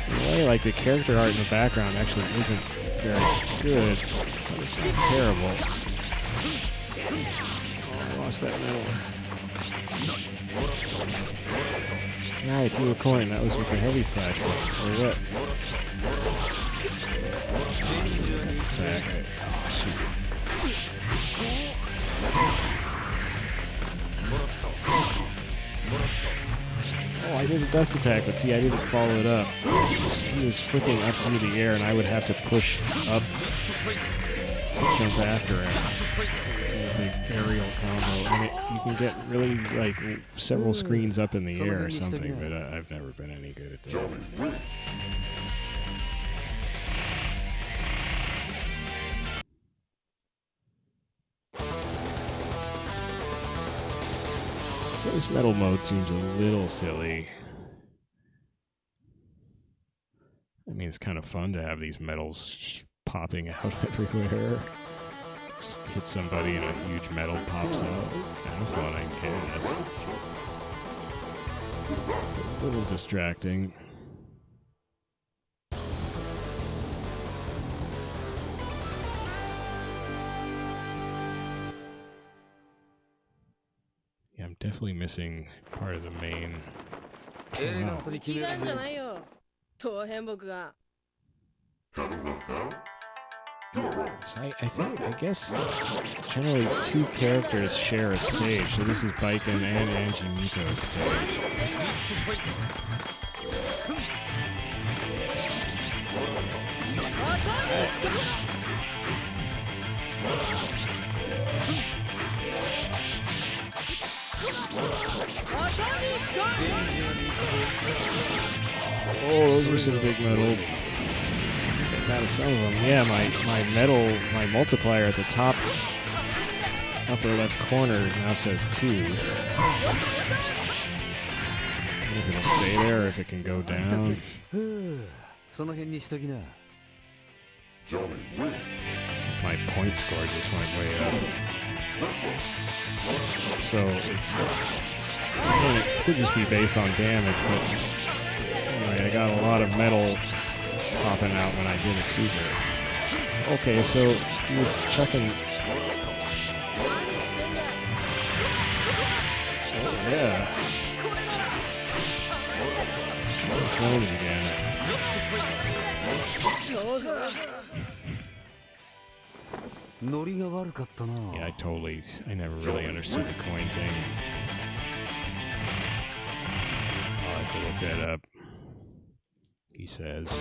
In a way, like the character art in the background actually isn't very good, but it's not terrible. Oh, I lost that medal. Yeah, I threw a coin. That was with the heavy slash button. So what? Faggot. Oh, shoot. Oh, I did a dust attack, but see, I didn't follow it up. He was flipping up through the air, and I would have to push up to jump after him. Do a big aerial combo. And you can get really, like, several screens up in the air or something, but I've never been any good at that. So this metal mode seems a little silly. I mean, it's kind of fun to have these metals popping out everywhere. Just hit somebody and a huge metal pops out. Kind of fun, I guess. It's a little distracting. Yeah, I'm definitely missing part of the main. Wow. So I guess generally two characters share a stage. So this is Baiken and Angie Mito's stage. Oh, those were some big medals. Out of some of them. Yeah, my multiplier at the top upper left corner now says 2. I don't know if it'll stay there or if it can go down. My point score just went way up. So it's, it could just be based on damage, but anyway, I got a lot of metal popping out when I did a super. Okay, so he was chucking. Oh yeah. Chucking flames again. Yeah, I never really understood the coin thing. I'll have to look that up. He says.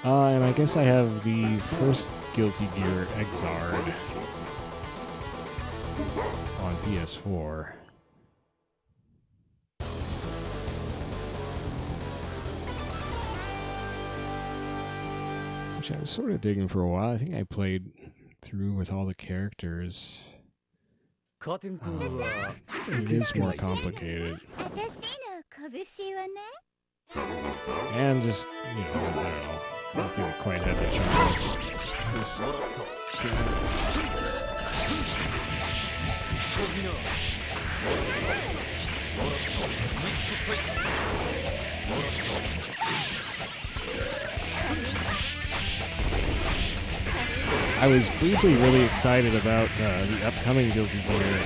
And I guess I have the first Guilty Gear Xrd on PS4. Which I was sort of digging for a while. I think I played through with all the characters. It is more complicated. And just, I don't know. I don't think I quite had the charm. This I was briefly really excited about the upcoming Guilty Gear.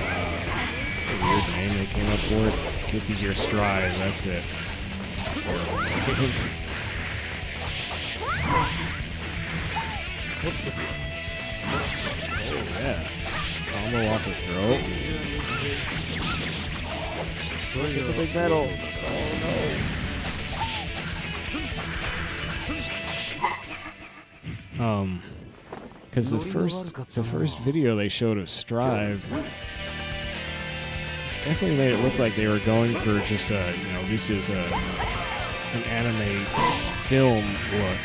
What's the weird name they came up for it? Guilty Gear Strive, that's it. It's a terrible name. Oh yeah. Combo off the throat. Get the big metal. Oh no. Because the first video they showed of Strive definitely made it look like they were going for just a, this is an anime film look.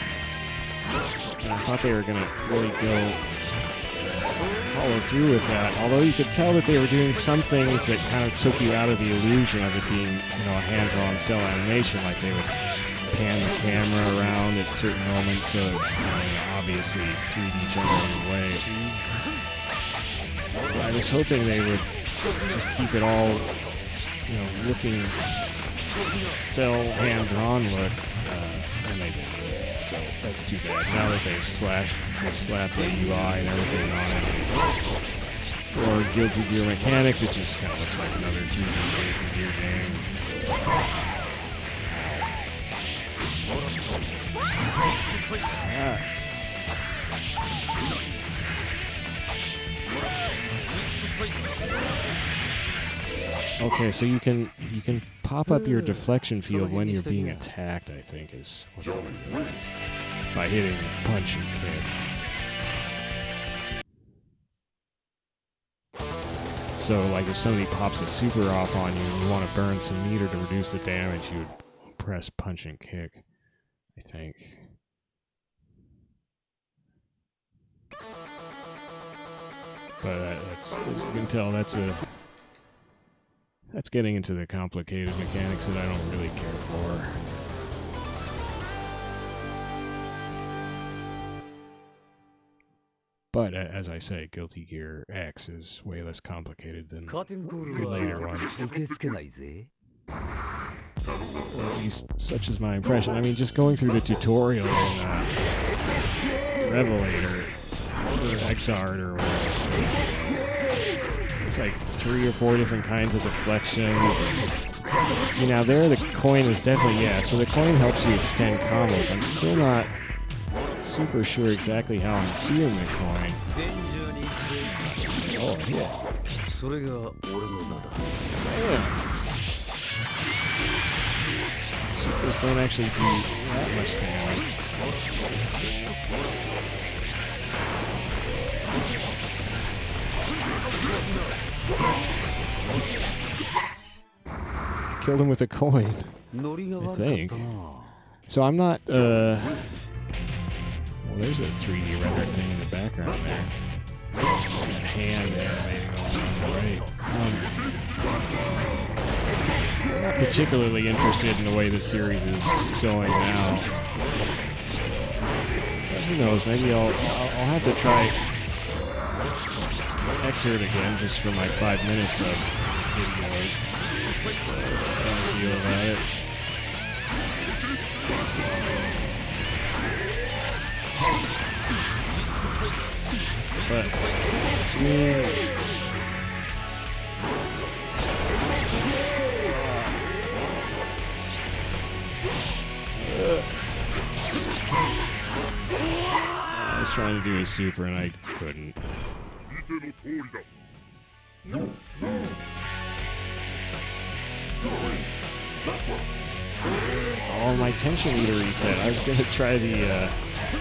And I thought they were going to really follow through with that. Although you could tell that they were doing some things that kind of took you out of the illusion of it being, a hand-drawn cell animation, like they would pan the camera around at certain moments, so obviously 3D generated way. I was hoping they would just keep it all, looking cell hand-drawn look, and they didn't. So that's too bad. Now that they've slapped the UI and everything on it, or Guilty Gear Mechanics, it just kind of looks like another 2D Guilty Gear game. Yeah. Okay, so you can pop up your deflection field when you're being attacked, I think is what the deal is, by hitting punch and kick. So like if somebody pops a super off on you and you want to burn some meter to reduce the damage, you would press punch and kick, I think. But that's, as you can tell, that's getting into the complicated mechanics that I don't really care for. But as I say, Guilty Gear X is way less complicated than the later ones. Or at least such is my impression. I mean, just going through the tutorial in Revelator or Xart or whatever, there's like 3 or 4 different kinds of deflections. See, now there the coin is definitely, yeah, so the coin helps you extend combos. I'm still not super sure exactly how I'm doing the coin. Oh, yeah. Supers don't actually do that much damage. I killed him with a coin, I think. So I'm not, well, there's a 3D render thing in the background there. That hand animating on the right. I'm not particularly interested in the way this series is going now. But who knows, maybe I'll have to try Xart again just for my 5 minutes of videos. That's how I feel about it. But to me, I was trying to do a super and I couldn't. Oh, my tension meter reset. I was gonna try the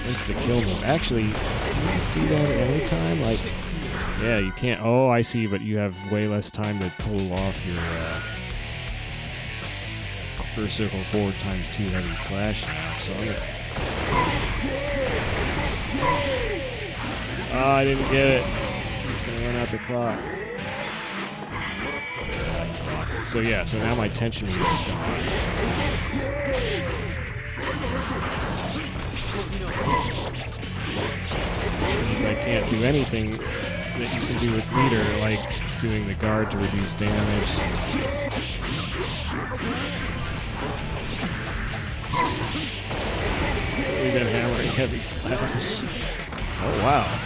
insta-kill move. Actually, can you just do that at any time? Like, yeah, you can't. Oh, I see, but you have way less time to pull off your quarter circle forward times 2 heavy slash now. So I'm gonna... Oh, I didn't get it. He's gonna run out the clock. So yeah, so now my tension meter is gone. Which means I can't do anything that you can do with meter, like doing the guard to reduce damage. We've been hammering heavy slash. Oh wow.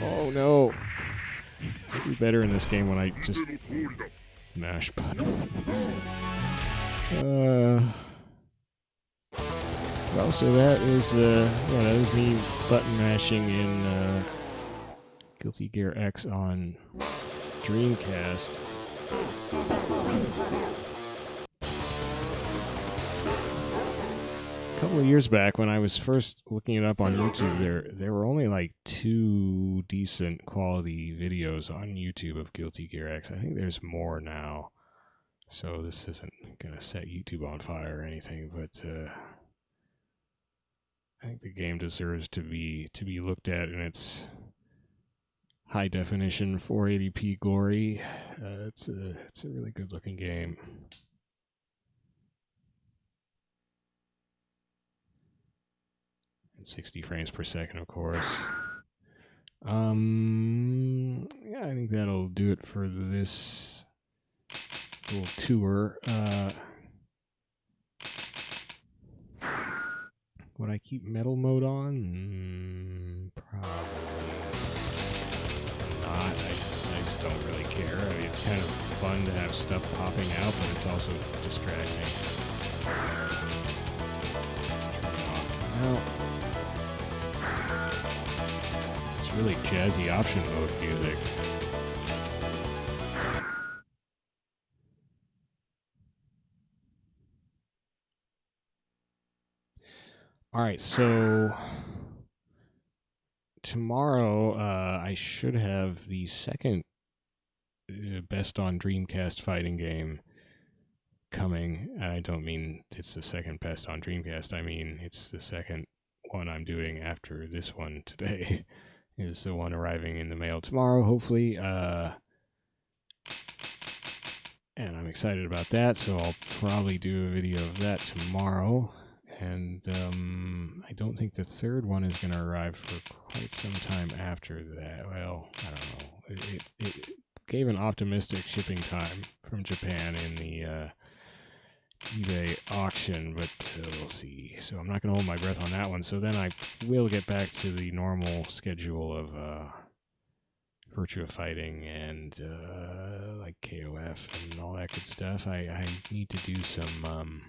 Oh no. I do better in this game when I just mash buttons. Well, so that is me button mashing in Guilty Gear X on Dreamcast. A couple of years back, when I was first looking it up on YouTube, there were only like 2 decent quality videos on YouTube of Guilty Gear X. I think there's more now, so this isn't gonna set YouTube on fire or anything. But I think the game deserves to be looked at in its high definition 480p glory. It's a really good looking game. And 60 frames per second, of course. Yeah, I think that'll do it for this little tour. Would I keep metal mode on? Probably not. I just don't really care. I mean, it's kind of fun to have stuff popping out, but it's also distracting. Now, it's really jazzy option mode music. Alright, so tomorrow I should have the second best on Dreamcast fighting game coming. And I don't mean it's the second best on Dreamcast. I mean it's the second one I'm doing after this one today. Is the one arriving in the mail tomorrow, hopefully. And I'm excited about that, so I'll probably do a video of that tomorrow. And I don't think the third one is going to arrive for quite some time after that. Well, I don't know. It gave an optimistic shipping time from Japan in the eBay auction, but we'll see. So I'm not going to hold my breath on that one. So then I will get back to the normal schedule of Virtua Fighting and like KOF and all that good stuff. I need to do some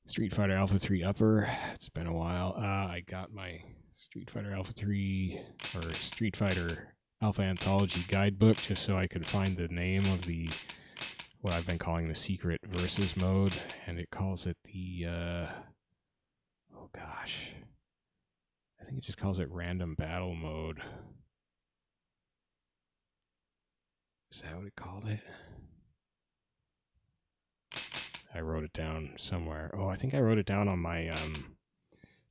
Street Fighter Alpha 3 Upper. It's been a while. I got my Street Fighter Alpha 3 or Street Fighter Alpha Anthology guidebook just so I could find the name of the what I've been calling the secret versus mode, and it calls it the oh gosh, I think it just calls it random battle mode. Is that what it called it? I wrote it down somewhere. Oh, I think I wrote it down on my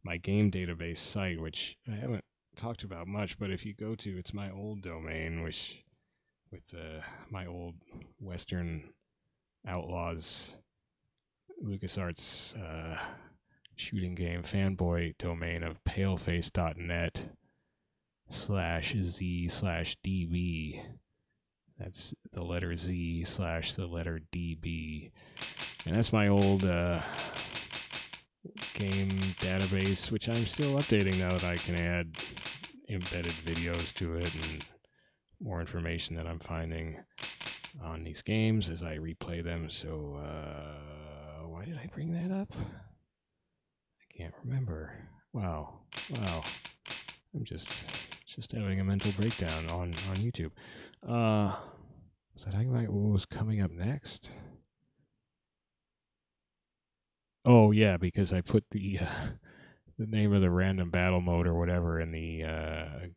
my game database site, which I haven't talked about much, but if you go to, it's my old domain, which with my old Western Outlaws LucasArts shooting game fanboy domain of paleface.net/z/db. That's the letter Z / the letter DB. And that's my old game database, which I'm still updating now that I can add embedded videos to it and more information that I'm finding on these games as I replay them. So, why did I bring that up? I can't remember. Wow. I'm just having a mental breakdown on YouTube. Was I talking about what was coming up next? Oh yeah, because I put the name of the random battle mode or whatever in the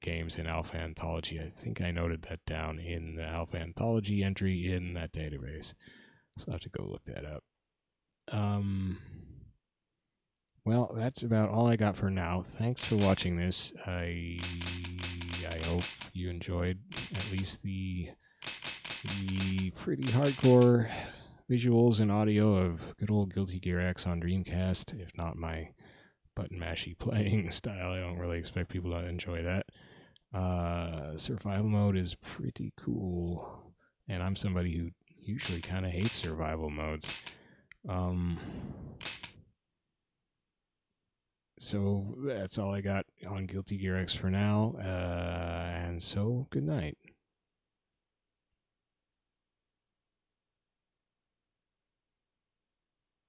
games in Alpha Anthology. I think I noted that down in the Alpha Anthology entry in that database. So I'll have to go look that up. Well, that's about all I got for now. Thanks for watching this. I hope you enjoyed at least the pretty hardcore visuals and audio of good old Guilty Gear X on Dreamcast, if not my button mashy playing style. I don't really expect people to enjoy that. Survival mode is pretty cool, and I'm somebody who usually kind of hates survival modes. So that's all I got on Guilty Gear X for now, and so good night.